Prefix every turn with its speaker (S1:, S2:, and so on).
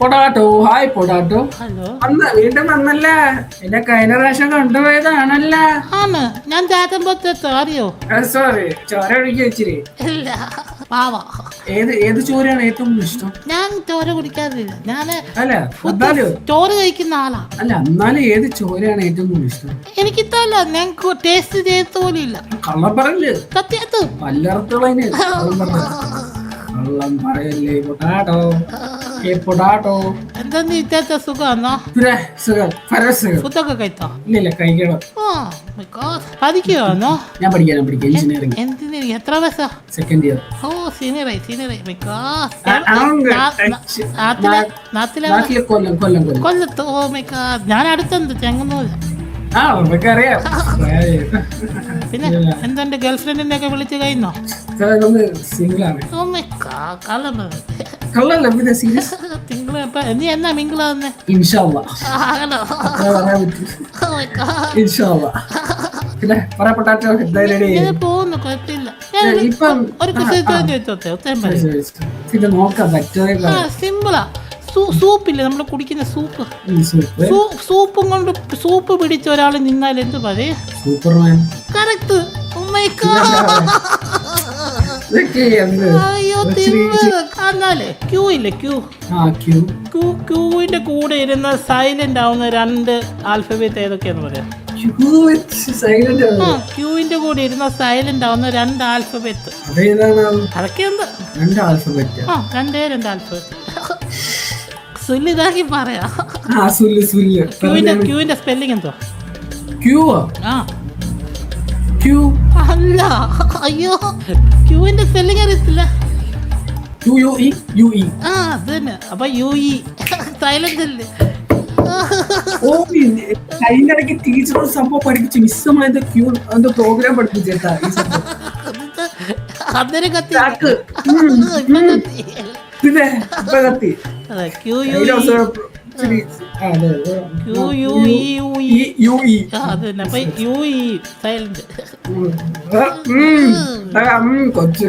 S1: പൊടാട്ടോ hi പൊടാട്ടോ.
S2: Hello.
S1: വീണ്ടും വന്നല്ലേ? എന്നെ കഴിഞ്ഞ പ്രാവശ്യം കൊണ്ടുപോയതാണല്ലേ?
S2: ആണ് ഞാൻ ചാറ്റമ്പത്തെ അറിയോ?
S1: സോറി, ചോര ഒഴുകി വെച്ചിരി.
S2: ഇല്ല പാവാ.
S1: ഏത് ചോരയാണ് ഏറ്റവും ഇഷ്ടം?
S2: ഞാൻ ചോര കുടിക്കാറില്ല. ഞാന്
S1: അല്ല എന്നാലും
S2: ചോറ് കഴിക്കുന്ന ആളാ.
S1: അല്ല എന്നാലും ഏത് ചോരയാണ് ഏറ്റവും കൂടുതൽ ഇഷ്ടം?
S2: എനിക്കിത്തല്ല, ഞാൻ ടേസ്റ്റ് ചെയ്ത പോലും ഇല്ല.
S1: കള്ളം പറയല്ലേ?
S2: സത്യത്ത്
S1: പല്ലറത്തുള്ളതിന് കള്ളം പറയല്ലേ പൊടാട്ടോ. പൊടാട്ടോ
S2: എന്താ ഇത്തത്തെ സുഖാന്നോ?
S1: ഫുഡൊക്കെ
S2: കഴിച്ചോ?
S1: ഇല്ല കഴിക്കണം.
S2: പഠിക്കുവാന്നോ?
S1: ഞാൻ പഠിക്കാം എഞ്ചിനീയറിംഗ്.
S2: എന്തിനീ? എത്ര വയസ്സാ?
S1: Second year.
S2: ഓ സീനിയറായി. കൊല്ലത്ത്. ഓ മൈ ഗോഡ്, ഞാൻ അടുത്തുണ്ട് ചെങ്ങന്നൂര്.
S1: അറിയാം.
S2: പിന്നെ എന്താ എന്റെ ഗേൾഫ്രണ്ടിനെ ഒക്കെ വിളിച്ച് കഴിഞ്ഞോ?
S1: സിംഗിളാണ്.
S2: ഓ മൈ ഗോഡ്, കള്ളം.
S1: കള്ളല്ല പിന്നെ സീരിയസ്.
S2: നീ എന്നാ മിങ്കിളാവുന്നേ?
S1: ഇൻഷാല്ലാ.
S2: ഹലോ.
S1: ഇൻഷാല്ലാ. പിന്നെ പറയപ്പെട്ടോ
S2: പോകുന്നു, കുഴപ്പമില്ല. ഒരു
S1: ഇത് നോക്കാം.
S2: സിമ്പിളാ. സൂപ്പില്ലേ നമ്മൾ കുടിക്കുന്ന സൂപ്പ്. സൂപ്പും കൊണ്ട് സൂപ്പ് പിടിച്ച ഒരാൾ നിന്നാൽ എന്ത് പറയേ?
S1: സൂപ്പർമാൻ.
S2: കറക്റ്റ്. അയ്യോ എന്നാലേ ക്യൂ ഇല്ലേ? ക്യൂവിന്റെ കൂടെ ഇരുന്ന സൈലന്റ് ആവുന്ന രണ്ട് ആൽഫബറ്റ് ഏതൊക്കെയാന്ന് പറയാം? ക്യൂവിന്റെ കൂടെ ഇരുന്ന സൈലന്റ് ആവുന്ന രണ്ട് ആൽഫബറ്റ് അതൊക്കെ എന്താ? രണ്ട് ആൽഫബറ്റ് സുല്ലിതാക്കി പറയാ. ക്യൂവിന്റെ സ്പെല്ലിംഗ് എന്തോ? അല്ല, അയ്യോ ക്യൂവിന്റെ സ്പെല്ലിംഗ് അറിയത്തില്ല. ആ അത് തന്നെ. അപ്പൊ UE സൈലന്റ് അല്ലേ?
S1: കഴിഞ്ഞിടയ്ക്ക് ടീച്ചർ സംഭവം പഠിപ്പിച്ചു. മിസ്സമായത് പ്രോഗ്രാം പഠിപ്പിച്ചേട്ടാ.
S2: അന്നേരം കത്തി.
S1: പിന്നെ കത്തി. കൊച്ചു